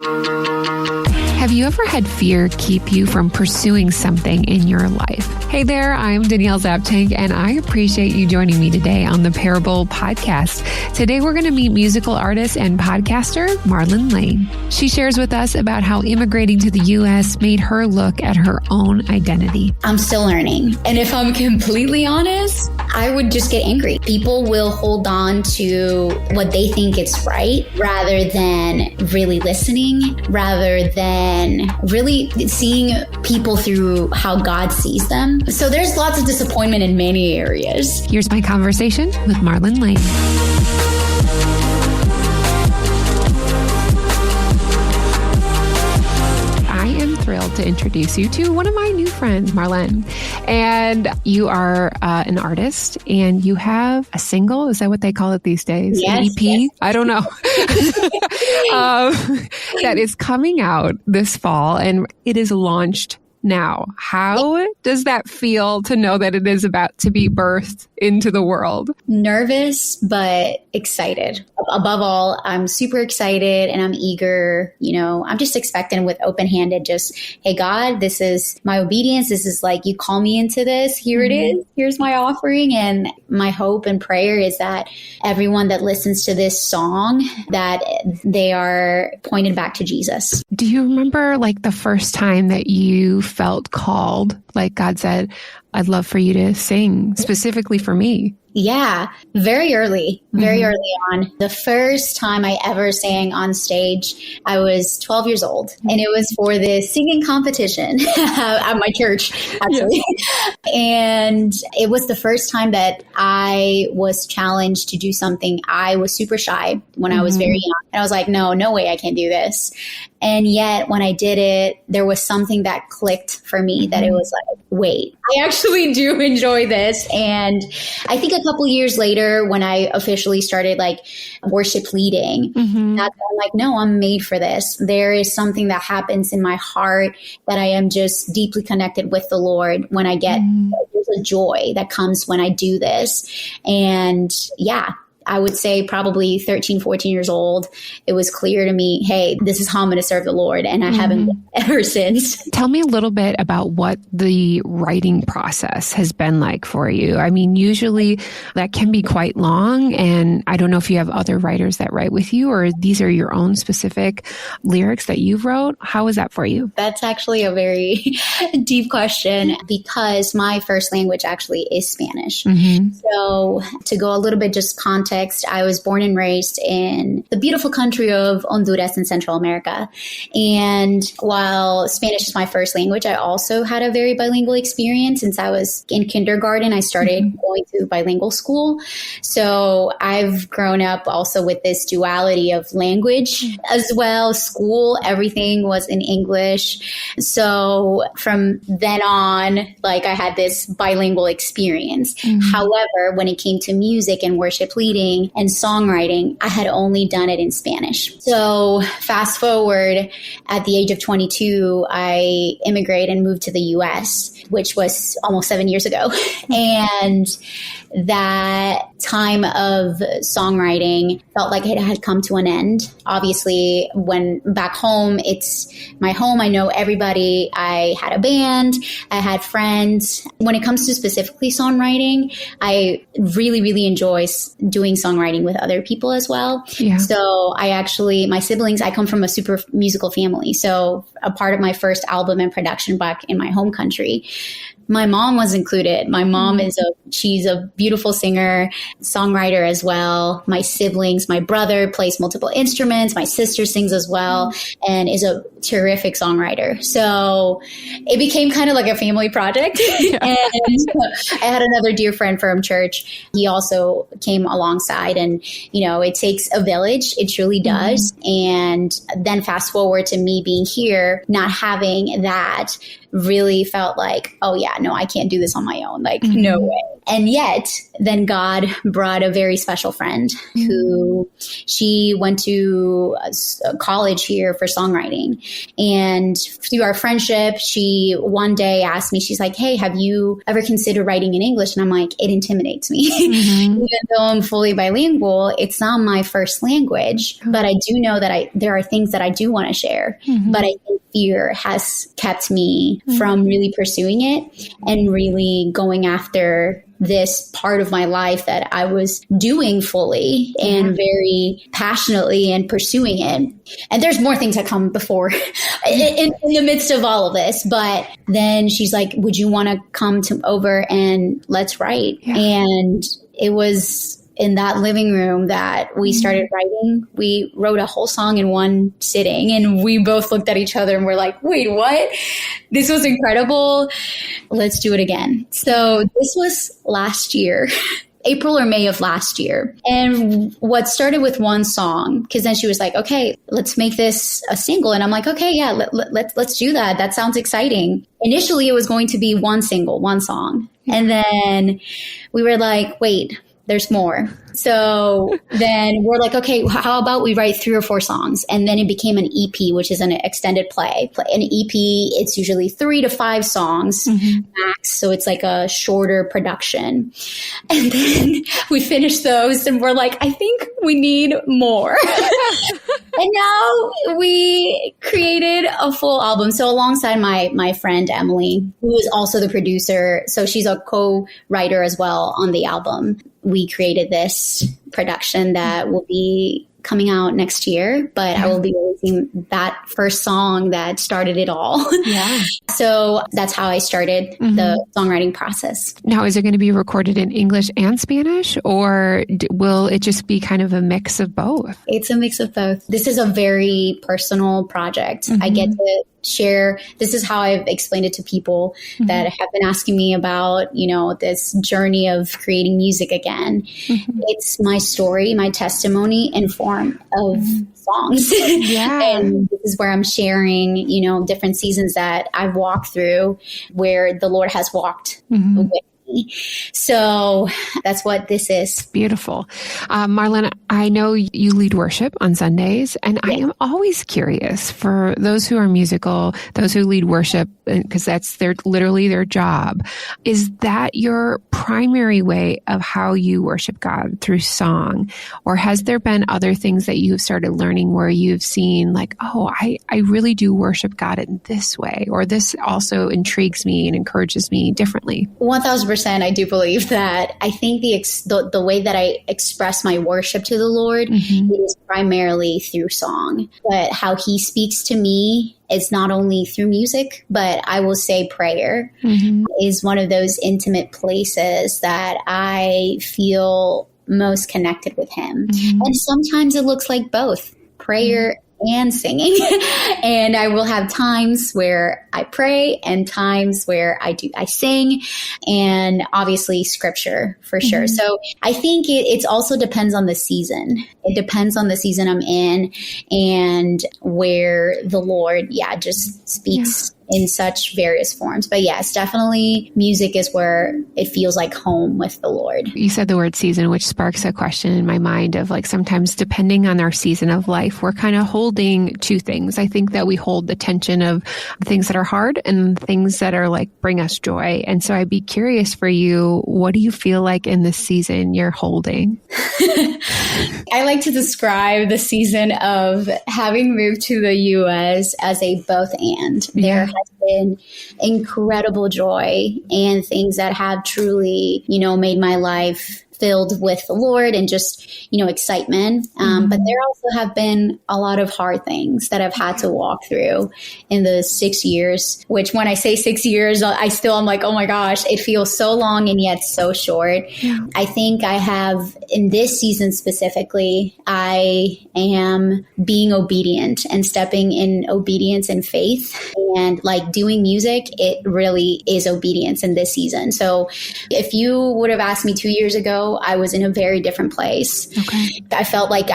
Have you ever had fear keep you from pursuing something in your life? Hey there, I'm Danielle Zapchenk, and I appreciate you joining me today on the Parable Podcast. Today, we're going to meet musical artist and podcaster Marlen Lane. She shares with us about how immigrating to the U.S. made her look at her own identity. I'm still learning. And if I'm completely honest, I would just get angry. People will hold on to what they think is right rather than really listening, rather than really seeing people through how God sees them. So there's lots of disappointment in many areas. Here's my conversation with Marlen Lane. I am thrilled to introduce you to one of my new friends, Marlen. And you are an artist, and you have a single. Is that what they call it these days? Yes, an EP? yes. I don't know. That is coming out this fall, and it is launched now. How does that feel to know that it is about to be birthed into the world? Nervous, but excited. Above all, I'm super excited and I'm eager. I'm just expecting with open-handed, just, hey, God, this is my obedience. This is like, you call me into this. Here it is. Here's my offering. And my hope and prayer is that everyone that listens to this song, that they are pointed back to Jesus. Do you remember the first time that you felt called, like God said, I'd love for you to sing specifically for me? Yeah, very early on. The first time I ever sang on stage, I was 12 years old, and it was for the singing competition at my church, actually. Yeah. And it was the first time that I was challenged to do something. I was super shy when I was very young, and I was like, no way, I can't do this. And yet when I did it, there was something that clicked for me that it was like, wait, I actually do enjoy this. And I think a couple years later, when I officially started worship leading, that's when I'm like, no, I'm made for this. There is something that happens in my heart that I am just deeply connected with the Lord when I get, there's a joy that comes when I do this. And yeah, I would say probably 13, 14 years old, it was clear to me, hey, this is how I'm going to serve the Lord. And I haven't been ever since. Tell me a little bit about what the writing process has been like for you. I mean, usually that can be quite long. And I don't know if you have other writers that write with you, or these are your own specific lyrics that you wrote. How is that for you? That's actually a very deep question, because my first language actually is Spanish. So to go a little bit just context, I was born and raised in the beautiful country of Honduras in Central America. And while Spanish is my first language, I also had a very bilingual experience. Since I was in kindergarten, I started going to bilingual school. So I've grown up also with this duality of language as well. School, everything was in English. So from then on, I had this bilingual experience. However, when it came to music and worship leading and songwriting, I had only done it in Spanish. So fast forward, at the age of 22, I immigrated and moved to the US, which was almost 7 years ago. And that time of songwriting felt like it had come to an end. Obviously, when back home, it's my home. I know everybody. I had a band. I had friends. When it comes to specifically songwriting, I really, really enjoy doing songwriting with other people as well. Yeah. So my siblings, I come from a super musical family. So a part of my first album and production back in my home country, my mom was included. My mom she's a beautiful singer, songwriter as well. My siblings, my brother plays multiple instruments. My sister sings as well and is a terrific songwriter. So it became kind of like a family project. Yeah. And I had another dear friend from church. He also came alongside, and, it takes a village. It truly does. And then fast forward to me being here, not having that, really felt like, oh yeah, no, I can't do this on my own. No way. And yet then God brought a very special friend who she went to college here for songwriting. And through our friendship, she one day asked me, she's like, hey, have you ever considered writing in English? And I'm like, it intimidates me. Even though I'm fully bilingual, it's not my first language, but I do know that there are things that I do want to share. But I think fear has kept me from really pursuing it and really going after this part of my life that I was doing fully and very passionately and pursuing it. And there's more things that come before in the midst of all of this. But then she's like, would you want to come over and let's write? Yeah. And it was in that living room that we started writing. We wrote a whole song in one sitting, and we both looked at each other and we're like, wait, what? This was incredible. Let's do it again. So this was last year, April or May of last year. And what started with one song, because then she was like, okay, let's make this a single. And I'm like, okay, yeah, let's do that. That sounds exciting. Initially, it was going to be one single, one song. And then we were like, wait, there's more. So then we're like, okay, how about we write 3 or 4 songs? And then it became an EP, which is an extended play. An EP, it's usually 3 to 5 songs max. So it's like a shorter production. And then we finished those and we're like, I think we need more. And now we created a full album. So alongside my friend, Emily, who is also the producer. So she's a co-writer as well on the album. We created this production that will be coming out next year, but I will be releasing that first song that started it all. Yeah. So that's how I started the songwriting process. Now, is it going to be recorded in English and Spanish, or will it just be kind of a mix of both? It's a mix of both. This is a very personal project. I get to share. This is how I've explained it to people that have been asking me about, this journey of creating music again. It's my story, my testimony in form of songs. And this is where I'm sharing, different seasons that I've walked through where the Lord has walked with me. So that's what this is. Beautiful. Marlen, I know you lead worship on Sundays, and I am always curious for those who are musical, those who lead worship, because that's literally their job. Is that your primary way of how you worship God, through song? Or has there been other things that you've started learning where you've seen like, oh, I really do worship God in this way, or this also intrigues me and encourages me differently? 1,000%. I do believe that. I think the way that I express my worship to the Lord is primarily through song. But how he speaks to me is not only through music, but I will say prayer is one of those intimate places that I feel most connected with him. And sometimes it looks like both prayer and singing. And I will have times where I pray and times where I sing, and obviously scripture for sure. So I think it also depends on the season. It depends on the season I'm in and where the Lord, just speaks in such various forms. But yes, definitely music is where it feels like home with the Lord. You said the word season, which sparks a question in my mind of like, sometimes depending on our season of life, we're kind of holding two things. I think that we hold the tension of things that are hard and things that are like, bring us joy. And so I'd be curious for you, what do you feel like in this season you're holding? I like to describe the season of having moved to the U.S. as a both and. There has been incredible joy and things that have truly, made my life filled with the Lord and just, excitement. But there also have been a lot of hard things that I've had to walk through in the 6 years, which when I say 6 years, I'm like, oh my gosh, it feels so long and yet so short. I think I have, in this season specifically, I am being obedient and stepping in obedience and faith, and like doing music, it really is obedience in this season. So if you would have asked me 2 years ago, ago, I was in a very different place. Okay. I felt like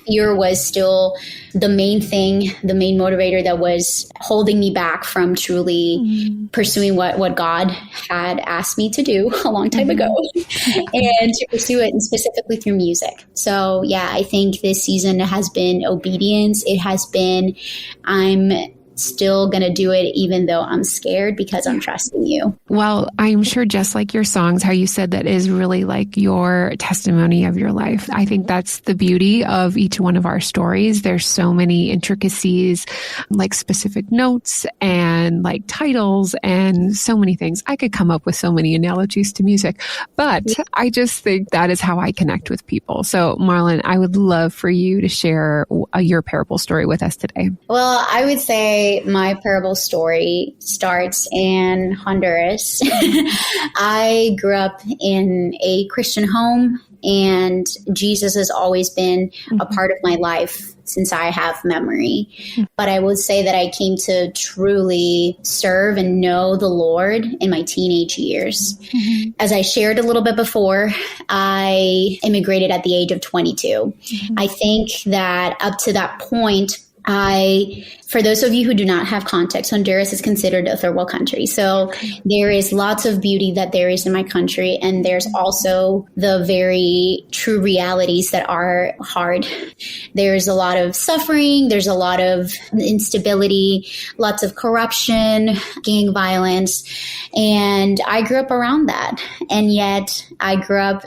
fear was still the main thing, the main motivator that was holding me back from truly pursuing what God had asked me to do a long time ago and to pursue it, and specifically through music. So yeah, I think this season has been obedience. It has been, I'm still going to do it even though I'm scared because I'm trusting you. Well, I'm sure just like your songs, how you said that is really like your testimony of your life. I think that's the beauty of each one of our stories. There's so many intricacies, like specific notes and like titles and so many things. I could come up with so many analogies to music, but I just think that is how I connect with people. So Marlen, I would love for you to share your parable story with us today. Well, I would say my parable story starts in Honduras. I grew up in a Christian home, and Jesus has always been a part of my life since I have memory. But I would say that I came to truly serve and know the Lord in my teenage years. As I shared a little bit before, I immigrated at the age of 22. I think that up to that point, for those of you who do not have context, Honduras is considered a third world country. So there is lots of beauty that there is in my country. And there's also the very true realities that are hard. There's a lot of suffering. There's a lot of instability, lots of corruption, gang violence. And I grew up around that. And yet I grew up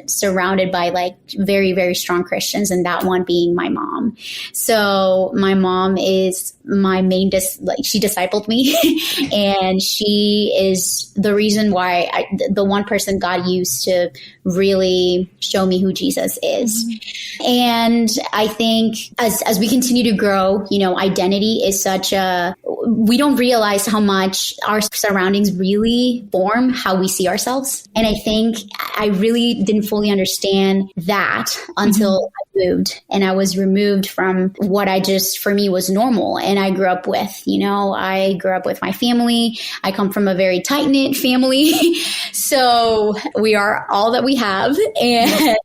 surrounded by like very, very strong Christians, and that one being my mom. So my mom is my main, she discipled me and she is the reason why the one person God used to really show me who Jesus is. And I think as we continue to grow, identity is we don't realize how much our surroundings really form how we see ourselves. And I think I really didn't fully understand that until I moved, and I was removed from what for me was normal. And I grew up with, I grew up with my family. I come from a very tight-knit family. So we are all that we have, and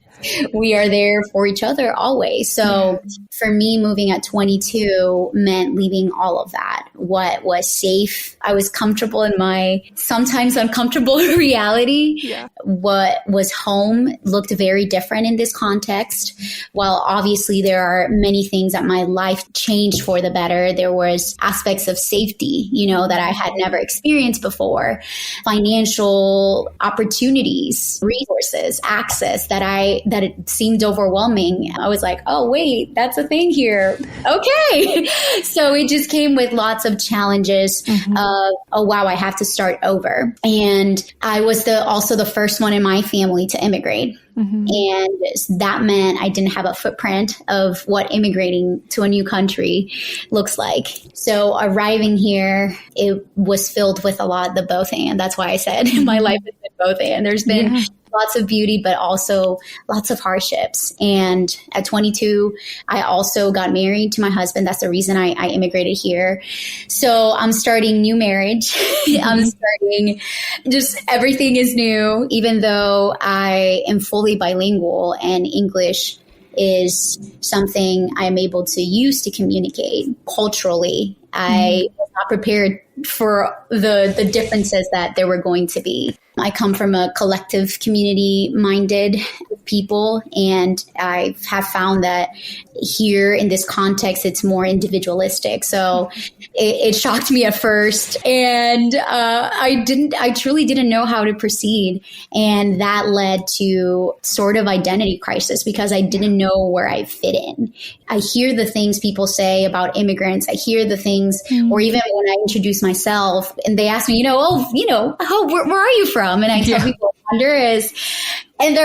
we are there for each other always. So for me, moving at 22 meant leaving all of that. What was safe, I was comfortable in my sometimes uncomfortable reality. What was home looked very different in this context. While obviously there are many things that my life changed for the better, there was aspects of safety, that I had never experienced before. Financial opportunities, resources, access that it seemed overwhelming. I was like, oh, wait, that's a thing here. Okay. So it just came with lots of challenges of, oh, wow, I have to start over. And I was also the first one in my family to immigrate. And that meant I didn't have a footprint of what immigrating to a new country looks like. So arriving here, it was filled with the both and. That's why I said my life has been both and. There's been lots of beauty, but also lots of hardships. And at 22, I also got married to my husband. That's the reason I immigrated here. So I'm starting new marriage. I'm starting just everything is new, even though I am fully bilingual and English is something I'm able to use to communicate culturally. I was not prepared for the differences that there were going to be. I come from a collective community-minded people, and I have found that here in this context, it's more individualistic. So it shocked me at first, and I truly didn't know how to proceed. And that led to sort of identity crisis because I didn't know where I fit in. I hear the things people say about immigrants. I hear the things, or even when I introduce myself and they ask me, where are you from? And I tell people Honduras. And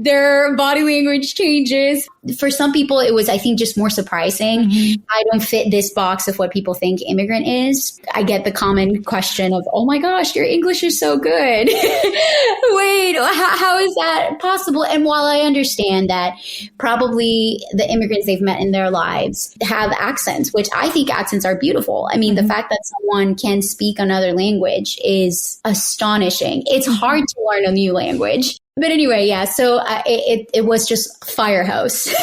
their body language changes. For some people, it was, I think, just more surprising. I don't fit this box of what people think immigrant is. I get the common question of, oh my gosh, your English is so good. Wait, how is that possible? And while I understand that probably the immigrants they've met in their lives have accents, which I think accents are beautiful. I mean, the fact that someone can speak another language is astonishing. It's hard to learn a new language. But anyway, yeah. So it was just firehouse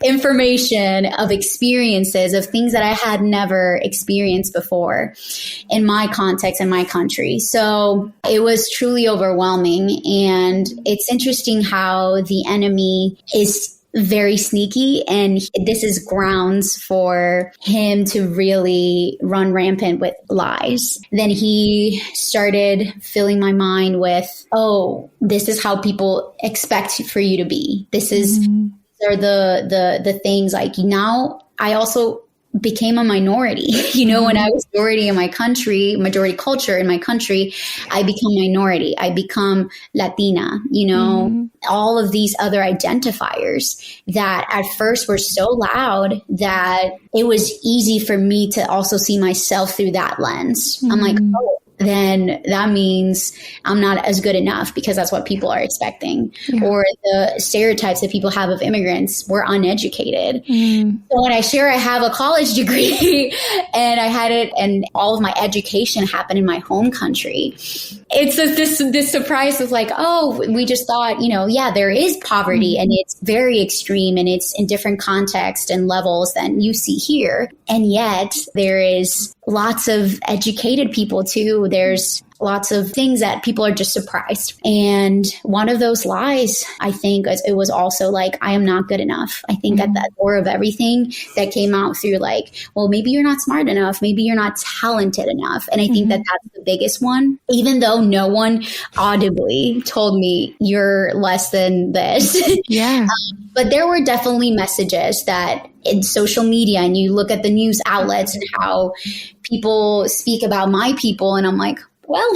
information of experiences of things that I had never experienced before in my context in my country. So it was truly overwhelming. And it's interesting how the enemy is very sneaky, and this is grounds for him to really run rampant with lies. Then he started filling my mind with, oh, this is how people expect for you to be. This is are the things like now I also became a minority. When I was majority in my country, majority culture in my country, I become minority. I become Latina, all of these other identifiers that at first were so loud that it was easy for me to also see myself through that lens. I'm like, oh, then that means I'm not as good enough because that's what people are expecting. Yeah. Or the stereotypes that people have of immigrants, we're uneducated. So when I share I have a college degree and I had it and all of my education happened in my home country, it's this surprise of like, oh, we just thought, there is poverty and it's very extreme and it's in different contexts and levels than you see here. And yet there is lots of educated people too. There's lots of things that people are just surprised. And one of those lies, I think, it was also like, I am not good enough. I think at the core of everything that came out through like, well, maybe you're not smart enough. Maybe you're not talented enough. And I think that that's the biggest one, even though no one audibly told me you're less than this. Yeah. But there were definitely messages that in social media, and you look at the news outlets and how people speak about my people. And I'm like, well,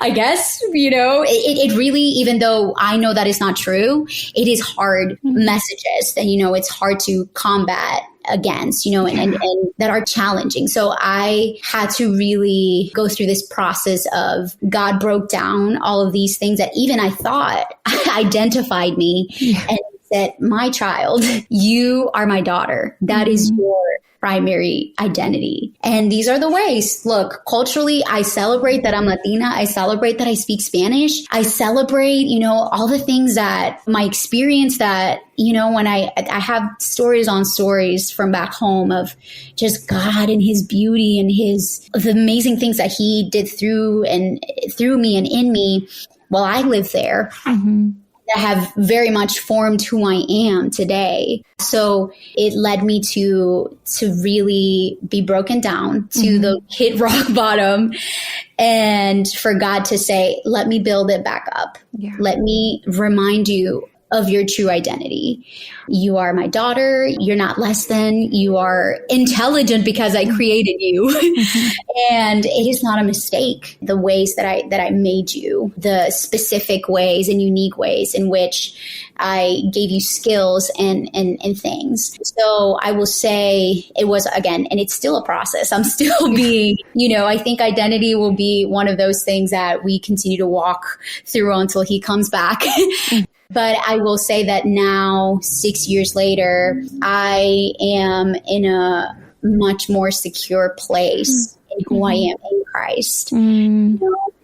I guess, it really, even though I know that is not true, it is hard messages that, it's hard to combat against, and that are challenging. So I had to really go through this process of God broke down all of these things that even I thought identified me and said, my child, you are my daughter. That is your primary identity. And these are the ways. Look, culturally, I celebrate that I'm Latina. I celebrate that I speak Spanish. I celebrate, all the things that my experience that, when I have stories on stories from back home of just God and his beauty and the amazing things that he did through me and in me while I lived there. That have very much formed who I am today. So it led me to really be broken down, to hit rock bottom, and for God to say, let me build it back up. Yeah. Let me remind you of your true identity. You are my daughter. You're not less than. You are intelligent because I created you. And it is not a mistake, the ways that I made you, the specific ways and unique ways in which I gave you skills and things. So I will say it was, again, and it's still a process. I'm still being, I think identity will be one of those things that we continue to walk through until he comes back. But I will say that now, 6 years later, I am in a much more secure place in who I am in Christ,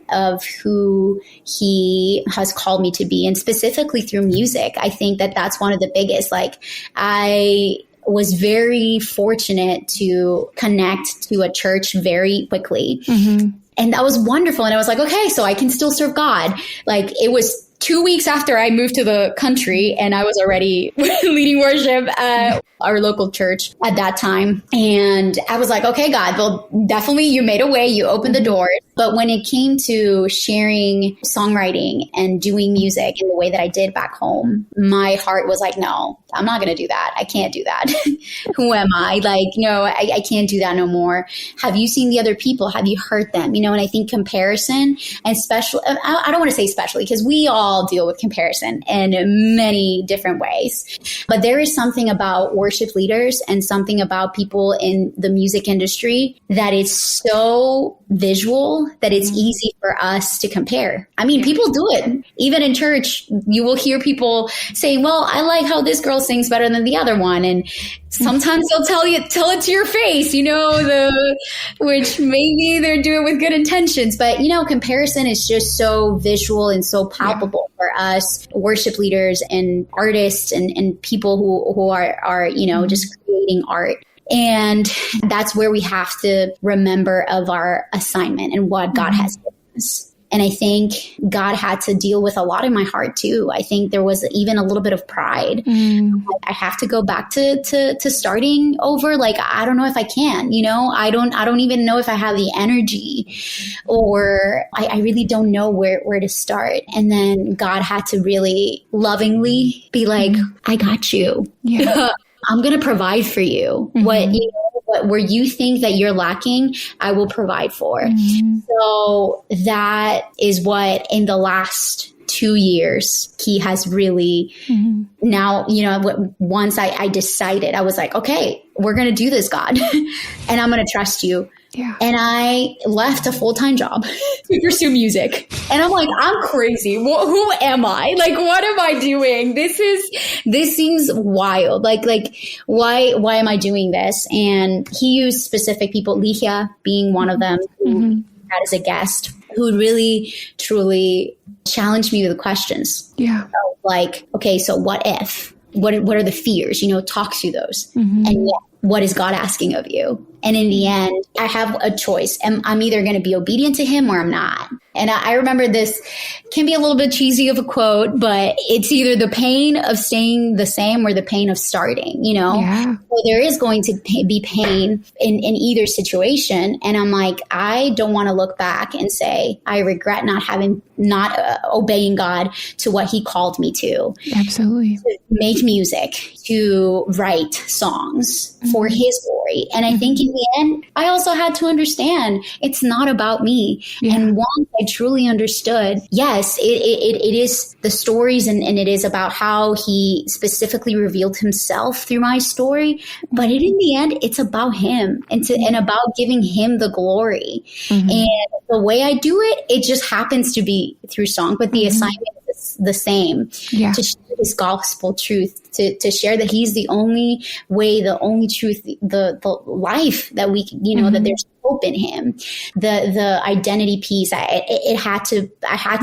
of who he has called me to be, and specifically through music. I think that that's one of the biggest, I was very fortunate to connect to a church very quickly. And that was wonderful. And I was like, okay, so I can still serve God. It was 2 weeks after I moved to the country, and I was already leading worship at our local church at that time. And I was like, okay, God, well, definitely you made a way, you opened the doors. But when it came to sharing songwriting and doing music in the way that I did back home, my heart was like, no, I'm not going to do that. I can't do that. Who am I? No, I can't do that no more. Have you seen the other people? Have you heard them? And I think comparison, and I don't want to say especially, because we all deal with comparison in many different ways. But there is something about worship leaders and something about people in the music industry that is so visual that it's easy for us to compare. I mean, people do it. Even in church, you will hear people say, well, I like how this girl sings better than the other one. And sometimes they'll tell it to your face, which maybe they're doing with good intentions. But, comparison is just so visual and so palpable for us worship leaders and artists and people who are just creating art. And that's where we have to remember of our assignment and what God has given us. And I think God had to deal with a lot in my heart too. I think there was even a little bit of pride. I have to go back to starting over. Like, I don't know if I can, I don't even know if I have the energy, or I really don't know where to start. And then God had to really lovingly be like, I got you. Yeah. I'm going to provide for you. What where you think that you're lacking, I will provide for. So that is what in the last 2 years, he has really now, once I decided, I was like, okay, we're going to do this, God, and I'm going to trust you. Yeah. And I left a full-time job to pursue music. And I'm like, I'm crazy. Who am I? Like, what am I doing? This seems wild. Like, why am I doing this? And he used specific people, Ligia being one of them, who had as a guest, who really, truly challenged me with questions. Yeah. So, like, okay, so what if? What are the fears? Talk through those. And yet, what is God asking of you? And in the end, I have a choice. I'm either going to be obedient to him or I'm not. And I remember this can be a little bit cheesy of a quote, but it's either the pain of staying the same or the pain of starting, Yeah. So there is going to be pain in either situation. And I'm like, I don't want to look back and say, I regret not obeying God to what he called me to. Absolutely. To make music, to write songs for his glory. And I think in the end, I also had to understand it's not about me. Yeah. And once I truly understood, yes, it is the stories and it is about how he specifically revealed himself through my story. But in the end, it's about him and about giving him the glory. And the way I do it, it just happens to be through song, but the assignment is the same. Yeah. To share his gospel truth, to share that he's the only way, the only truth, the life that we can, that there's hope in him. The identity piece, I had to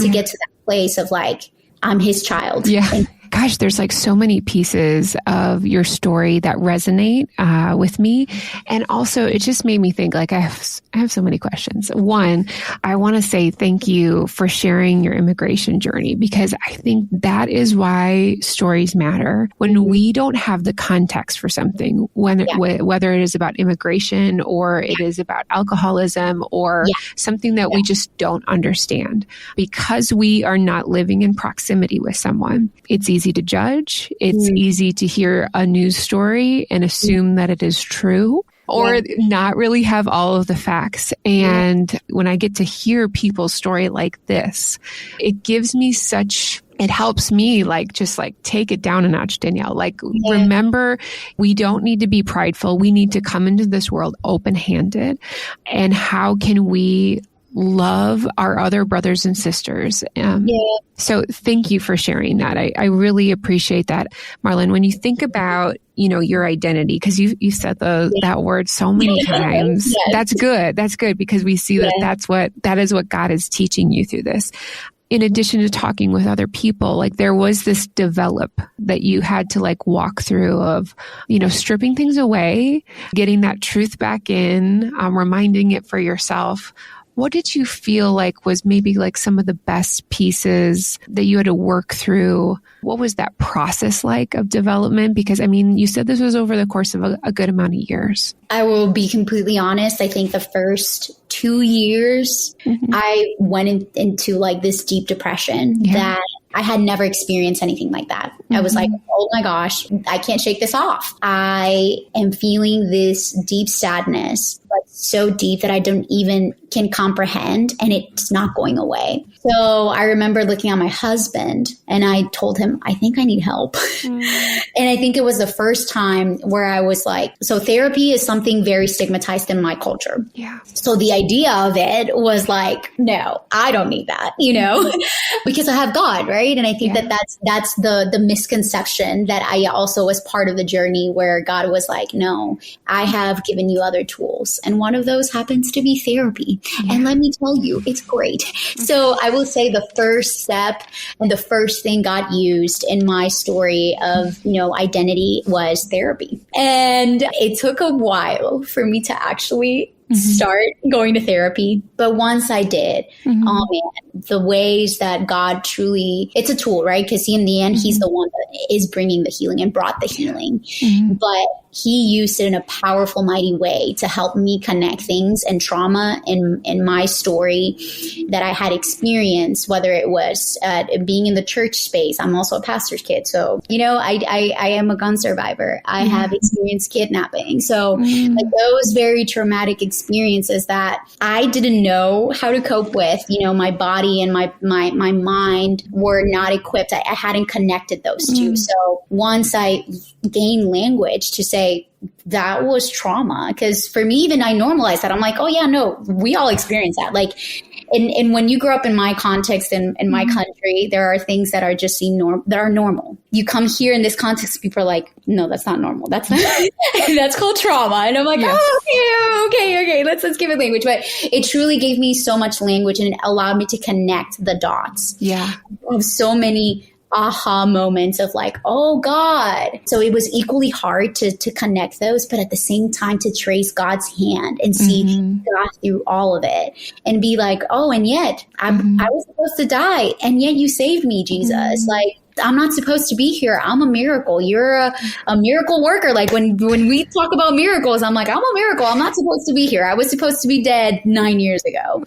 get to that place of like, I'm his child. Yeah. Gosh, there's like so many pieces of your story that resonate with me. And also it just made me think, like, I have so many questions. One, I want to say thank you for sharing your immigration journey, because I think that is why stories matter. When we don't have the context for something, whether it is about immigration or it is about alcoholism or something that we just don't understand, because we are not living in proximity with someone, it's easy to judge. It's easy to hear a news story and assume that it is true, or not really have all of the facts. And when I get to hear people's story like this, it gives me it helps me just take it down a notch, Danielle. Remember, we don't need to be prideful. We need to come into this world open-handed. And how can we love our other brothers and sisters? So thank you for sharing that. I really appreciate that. Marlen, when you think about, your identity, because you said that word so many times, that's good. That's good, because we see that is what God is teaching you through this. In addition to talking with other people, there was this develop that you had to walk through of, stripping things away, getting that truth back in, reminding it for yourself. What did you feel like was maybe some of the best pieces that you had to work through? What was that process like of development? Because, you said this was over the course of a good amount of years. I will be completely honest. I think the first 2 years, I went into this deep depression that I had never experienced anything like that. I was like, oh my gosh, I can't shake this off. I am feeling this deep sadness, but so deep that I don't even can comprehend, and it's not going away. So I remember looking at my husband and I told him, I think I need help. And I think it was the first time where I was like, so therapy is something very stigmatized in my culture. Yeah. So the idea of it was like, no, I don't need that, because I have God, right? And I think that's the misconception that I also was part of the journey where God was like, no, I have given you other tools. And one of those happens to be therapy. Yeah. And let me tell you, it's great. So I will say the first step and the first thing God used in my story of, identity was therapy. And it took a while for me to actually start going to therapy. But once I did, oh man, the ways that God truly, it's a tool, right? Because in the end, he's the one that is bringing the healing and brought the healing. But he used it in a powerful, mighty way to help me connect things and trauma in my story that I had experienced, whether it was being in the church space. I'm also a pastor's kid. So, I am a gun survivor. I have experienced kidnapping. So like those very traumatic experiences that I didn't know how to cope with, my body and my mind were not equipped. I hadn't connected those two. So once I gained language to say, that was trauma. Because for me, even I normalized that. I'm like, oh yeah, no, we all experience that. Like, and when you grow up in my context in my country, there are things that are just that are normal. You come here in this context, people are like, no, that's not normal. That's not, that's called trauma. And I'm like, okay. Let's give it language. But it truly gave me so much language, and it allowed me to connect the dots. Yeah. Of so many aha moments of like, oh God. So it was equally hard to connect those, but at the same time to trace God's hand and see God through all of it and be like, oh, and yet I was supposed to die. And yet you saved me, Jesus. Like, I'm not supposed to be here. I'm a miracle. You're a miracle worker. Like when we talk about miracles, I'm like, I'm a miracle. I'm not supposed to be here. I was supposed to be dead 9 years ago.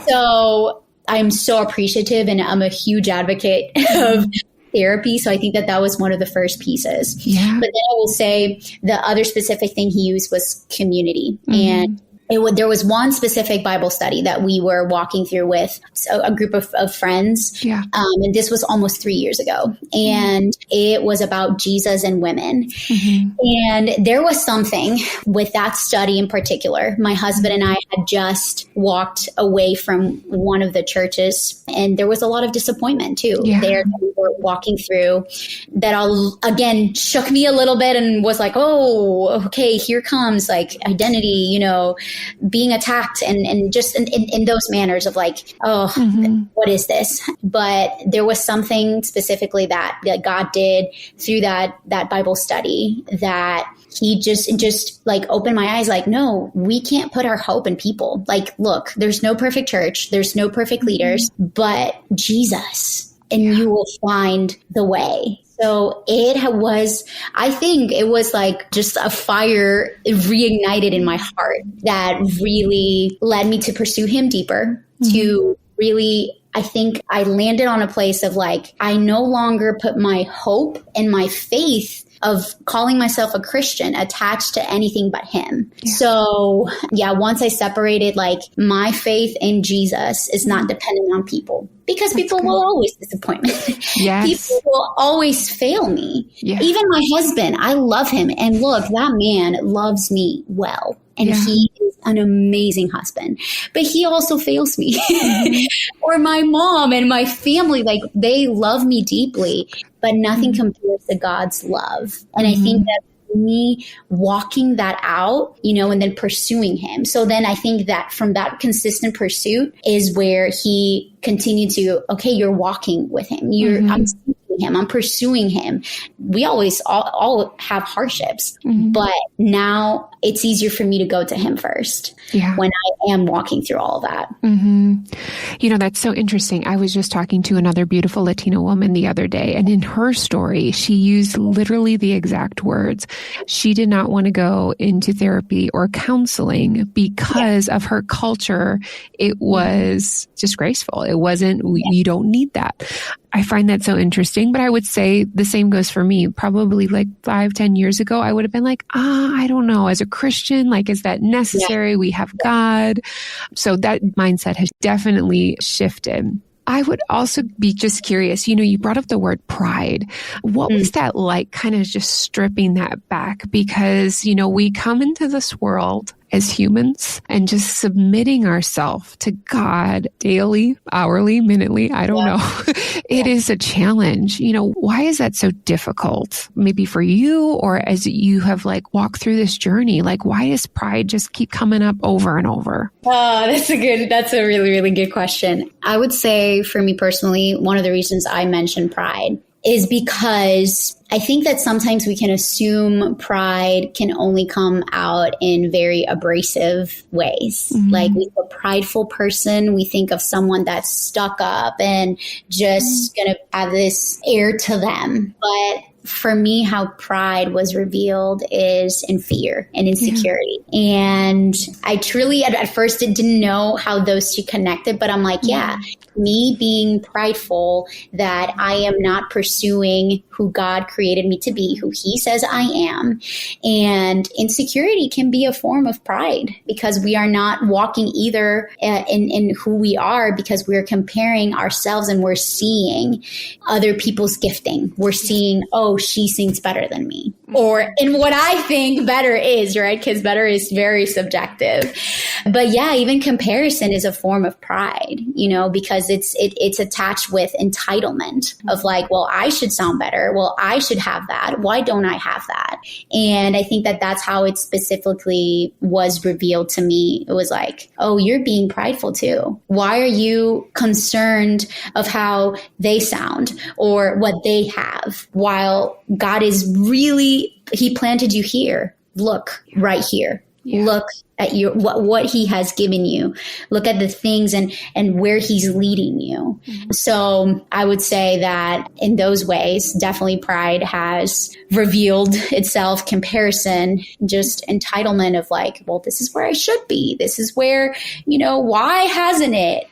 So I'm so appreciative, and I'm a huge advocate of therapy. So I think that was one of the first pieces. Yeah. But then I will say the other specific thing he used was community. And there was one specific Bible study that we were walking through with a group of friends. Yeah. And this was almost 3 years ago. And it was about Jesus and women. And there was something with that study in particular. My husband and I had just walked away from one of the churches, and there was a lot of disappointment too. There that we were walking through that again shook me a little bit and was like, oh, okay, here comes like identity, being attacked and just in those manners of like, oh, what is this? But there was something specifically that God did through that Bible study that he just like opened my eyes like, no, we can't put our hope in people. Like, look, there's no perfect church. There's no perfect leaders, but Jesus, and you will find the way. So I think it was like just a fire reignited in my heart that really led me to pursue him deeper, to really, I think I landed on a place of like, I no longer put my hope and my faith of calling myself a Christian attached to anything but him. Yeah. So once I separated, like my faith in Jesus is not dependent on people, because people will always disappoint me. Yes. People will always fail me. Yeah. Even my husband, I love him. And look, that man loves me well. And he is an amazing husband, but he also fails me. Or my mom and my family, like they love me deeply, but nothing compares to God's love. And I think that me walking that out, and then pursuing him. So then I think that from that consistent pursuit is where he continued to, okay, you're walking with him. I'm seeking him. I'm pursuing him. We always all have hardships, but now it's easier for me to go to him first when I am walking through all of that. That's so interesting. I was just talking to another beautiful Latina woman the other day, and in her story, she used literally the exact words. She did not want to go into therapy or counseling because of her culture. It was disgraceful. It wasn't, you don't need that. I find that so interesting, but I would say the same goes for me. Probably like 5-10 years ago, I would have been like, I don't know. As a Christian? Like, is that necessary? We have God. So that mindset has definitely shifted. I would also be just curious, you brought up the word pride. What was that like, kind of just stripping that back? Because, we come into this world as humans and just submitting ourselves to God daily, hourly, minutely, I don't know. It is a challenge. Why is that so difficult? Maybe for you, or as you have walked through this journey, why does pride just keep coming up over and over? Oh, that's a really, really good question. I would say for me personally, one of the reasons I mentioned pride is because I think that sometimes we can assume pride can only come out in very abrasive ways. Like, with a prideful person, we think of someone that's stuck up and just going to have this air to them. But for me, how pride was revealed is in fear and insecurity. And I truly, at first, didn't know how those two connected, but I'm like, me being prideful that I am not pursuing who God created me to be, who He says I am. And insecurity can be a form of pride because we are not walking either in who we are, because we're comparing ourselves and we're seeing other people's gifting. We're seeing, oh, she sings better than me. Or in what I think better is, right? Because better is very subjective. But yeah, even comparison is a form of pride, because it's attached with entitlement of well, I should sound better. Well, I should have that. Why don't I have that? And I think that that's how it specifically was revealed to me. It was oh, you're being prideful too. Why are you concerned of how they sound or what they have, while God is really, He planted you here. Look right here. Yeah. Look at what He has given you. Look at the things and where He's leading you. So I would say that in those ways, definitely pride has revealed itself. Comparison, just entitlement of well, this is where I should be. This is where, why hasn't it,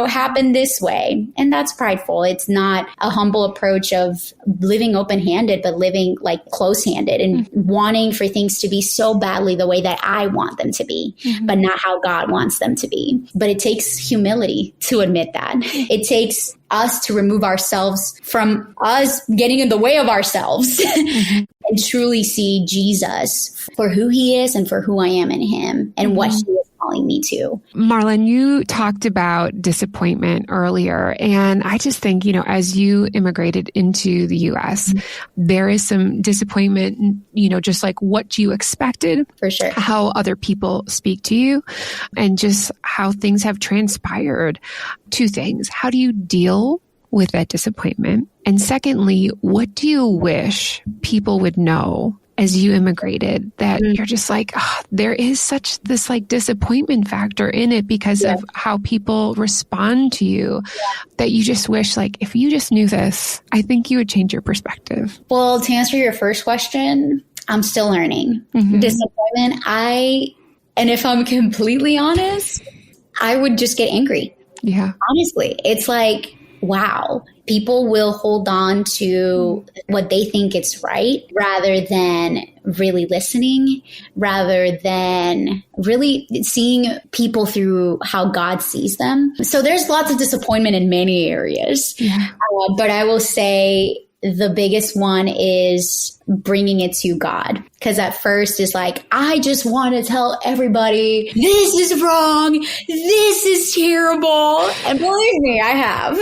happened this way? And that's prideful. It's not a humble approach of living open-handed, but living close-handed and wanting for things to be so badly the way that I want them to be. But not how God wants them to be. But it takes humility to admit that. It takes us to remove ourselves from us getting in the way of ourselves and truly see Jesus for who He is and for who I am in Him and what He is calling me to. Marlen, you talked about disappointment earlier. And I just think, as you immigrated into the U.S., there is some disappointment, just what you expected. For sure. How other people speak to you and just how things have transpired. Two things. How do you deal with that disappointment? And secondly, what do you wish people would know as you immigrated that you're just there is such this disappointment factor in it because of how people respond to you that you just wish if you just knew this, I think you would change your perspective? Well, to answer your first question, I'm still learning. Disappointment, and if I'm completely honest, I would just get angry. Yeah. Honestly, it's wow, people will hold on to what they think is right rather than really listening, rather than really seeing people through how God sees them. So there's lots of disappointment in many areas. Yeah. But I will say the biggest one is bringing it to God. Because at first it's I just want to tell everybody, this is wrong. This is terrible. And believe me, I have.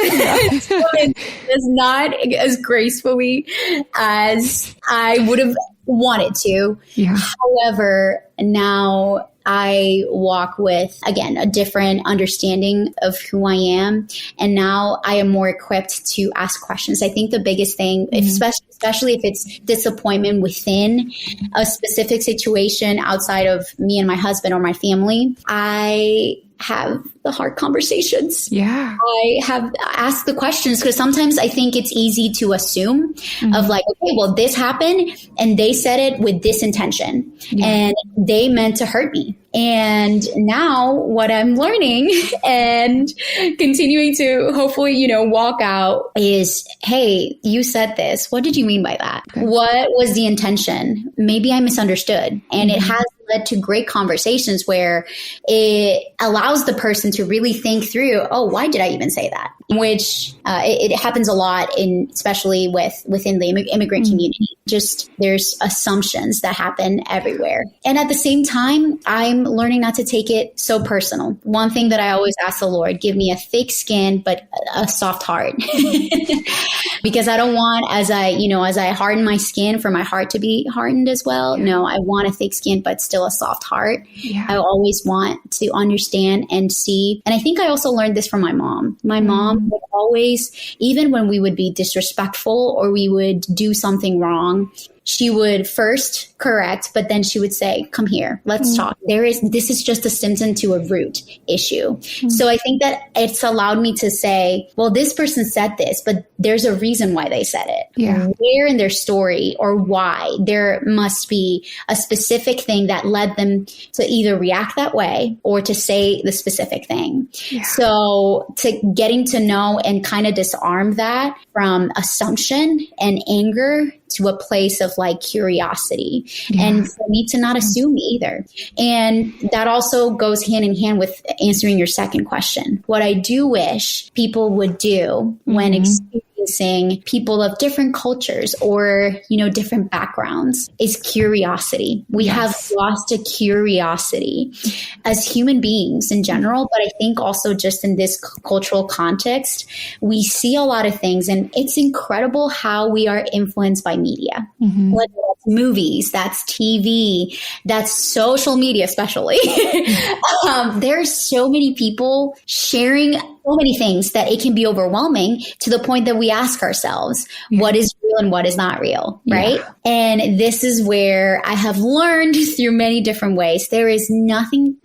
So it's not as gracefully as I would have wanted to. Yeah. However, now I walk with, again, a different understanding of who I am. And now I am more equipped to ask questions. I think the biggest thing, especially if it's disappointment within a specific situation outside of me and my husband or my family, I have the hard conversations. Yeah. I have asked the questions because sometimes I think it's easy to assume of okay, well, this happened and they said it with this intention and they meant to hurt me. And now what I'm learning and continuing to hopefully, walk out is, hey, you said this. What did you mean by that? Okay. What was the intention? Maybe I misunderstood. And it has led to great conversations where it allows the person to really think through, oh, why did I even say that? Which it happens a lot especially within the immigrant community. Just there's assumptions that happen everywhere. And at the same time, I'm learning not to take it so personal. One thing that I always ask the Lord, give me a thick skin, but a soft heart. Because I don't want, as I harden my skin, for my heart to be hardened as well. No, I want a thick skin, but still a soft heart. Yeah. I always want to understand and see. And I think I also learned this from my mom. My mom would always, even when we would be disrespectful or we would do something wrong, she would first correct, but then she would say, come here, let's talk. This is just a symptom to a root issue. So I think that it's allowed me to say, well, this person said this, but there's a reason why they said it. Yeah. Where in their story or why there must be a specific thing that led them to either react that way or to say the specific thing. Yeah. So to getting to know and kind of disarm that from assumption and anger to a place of like curiosity and for me to not assume either. And that also goes hand in hand with answering your second question. What I do wish people would do when experiencing people of different cultures or, different backgrounds is curiosity. We have lost a curiosity as human beings in general, but I think also just in this cultural context, we see a lot of things and it's incredible how we are influenced by media. Whether that's movies, that's TV, that's social media, especially. There's so many people sharing so many things that it can be overwhelming to the point that we ask ourselves, what is real and what is not real, right? And this is where I have learned through many different ways. There is nothing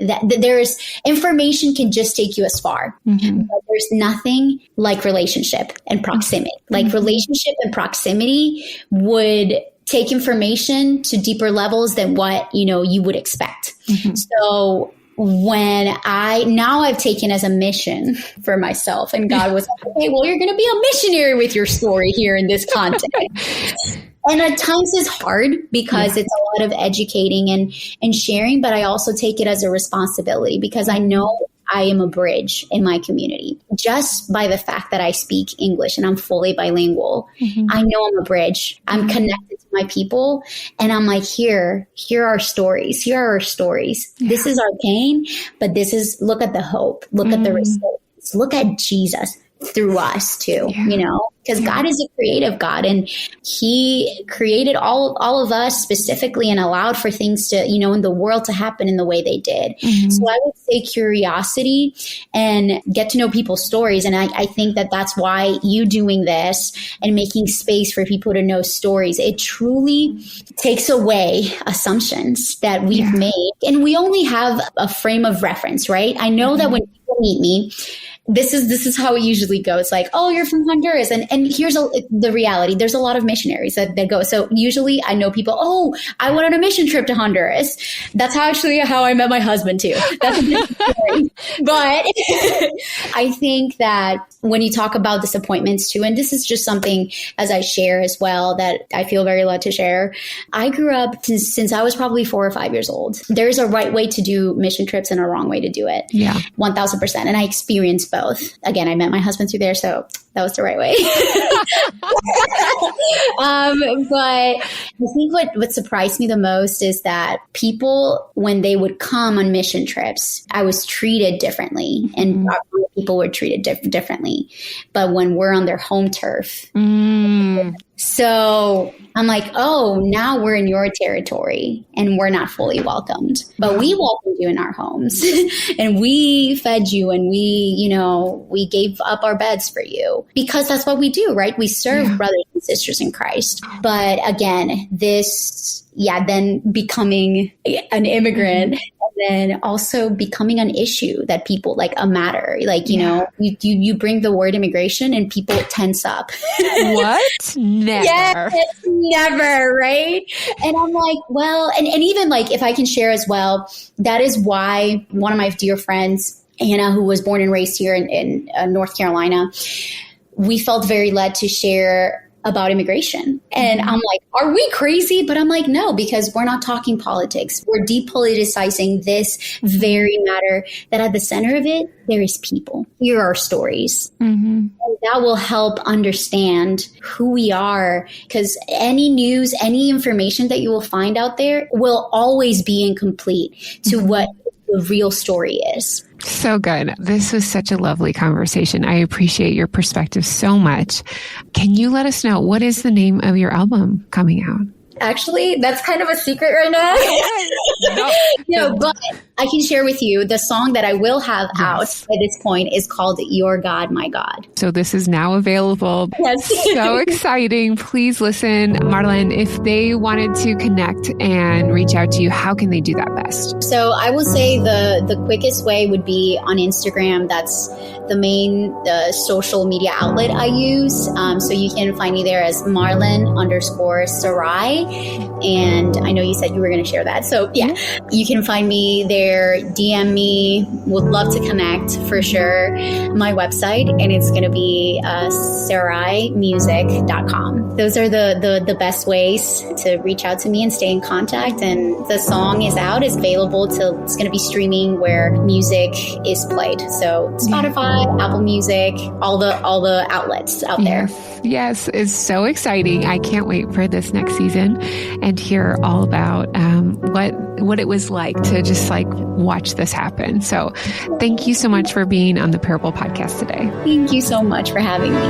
information can just take you as far, but there's nothing like relationship and proximity. Like relationship and proximity would take information to deeper levels than what, you would expect. So when I've taken as a mission for myself and God was like, okay, well, you're going to be a missionary with your story here in this context. And at times it's hard because it's a lot of educating and sharing, but I also take it as a responsibility because I know I am a bridge in my community. Just by the fact that I speak English and I'm fully bilingual, I know I'm a bridge. I'm connected to my people. And I'm like, here are our stories. Here are our stories. This is our pain, but look at the hope. Look at the resilience. Look at Jesus through us too, because God is a creative God and he created all of us specifically and allowed for things to, in the world to happen in the way they did. So I would say curiosity and get to know people's stories. And I think that that's why you doing this and making space for people to know stories, it truly takes away assumptions that we've made. And we only have a frame of reference, right? I know that when people meet me, this is how it usually goes. Like, oh, you're from Honduras. And here's the reality. There's a lot of missionaries that go. So usually I know people, oh, I went on a mission trip to Honduras. That's how I met my husband too. That's a different story. But I think that when you talk about disappointments too, and this is just something as I share as well that I feel very led to share. I grew up since I was probably 4 or 5 years old. There's a right way to do mission trips and a wrong way to do it. 1000%. And I experienced both. Again, I met my husband through there, so that was the right way. But I think what surprised me the most is that people, when they would come on mission trips, I was treated differently and people were treated differently. But when we're on their home turf, so I'm like, oh, now we're in your territory and we're not fully welcomed, but we welcomed you in our homes and we fed you and we gave up our beds for you because that's what we do, right? We serve brothers and sisters in Christ. But again, then becoming an immigrant and then also becoming an issue that people like a matter, like, you bring the word immigration and people tense up. What? Never. Yes, never. Right. And I'm like, well, and even like, if I can share as well, that is why one of my dear friends, Anna, who was born and raised here in North Carolina, we felt very led to share about immigration. And I'm like, are we crazy? But I'm like, no, because we're not talking politics. We're depoliticizing this very matter that at the center of it, there is people. Here are stories. And that will help understand who we are, because any news, any information that you will find out there will always be incomplete to what the real story is. So good. This was such a lovely conversation. I appreciate your perspective so much. Can you let us know, what is the name of your album coming out? Actually, that's kind of a secret right now. No, but I can share with you the song that I will have out by this point is called Your God, My God. So this is now available. Yes. So exciting. Please listen. Marlen, if they wanted to connect and reach out to you, how can they do that best? So I will say the quickest way would be on Instagram. That's the main social media outlet I use. So you can find me there as Marlen_Sarai. And I know you said you were going to share that. So yeah, you can find me there. DM me. Would love to connect for sure. My website, and it's going to be saraimusic.com. Those are the best ways to reach out to me and stay in contact. And the song is out. It's available till it's going to be streaming where music is played. So Spotify, Apple Music, all the outlets out there. Yes, it's so exciting. I can't wait for this next season and hear all about what it was like to just like watch this happen. So thank you so much for being on the Parable Podcast today. Thank you so much for having me.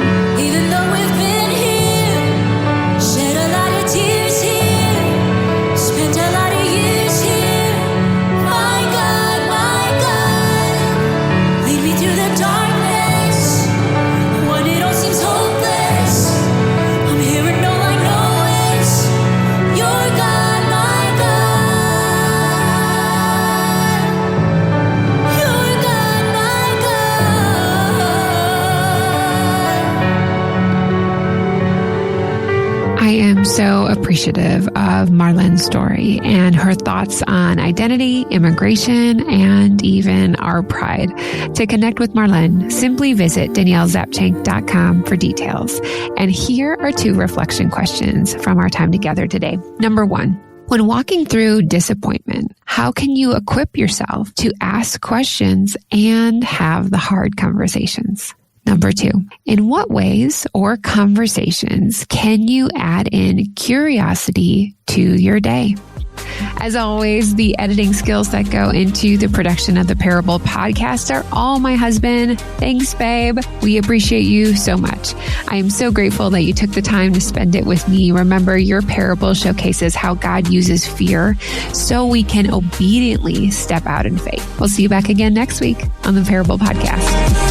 Even though we've been here, shed a lot of tears here, spent a lot of years here. My God, lead me through the darkness when it all seems hopeless. I'm hearing no like noise. Your God, my God. Your God, my God. I am so appreciative of Marlen's story and her thoughts on identity, immigration, and even our pride. To connect with Marlen, simply visit DanielleZapchenk.com for details. And here are 2 reflection questions from our time together today. Number 1, when walking through disappointment, how can you equip yourself to ask questions and have the hard conversations? Number 2, in what ways or conversations can you add in curiosity to your day? As always, the editing skills that go into the production of the Parable Podcast are all my husband. Thanks, babe. We appreciate you so much. I am so grateful that you took the time to spend it with me. Remember, your parable showcases how God uses fear so we can obediently step out in faith. We'll see you back again next week on the Parable Podcast.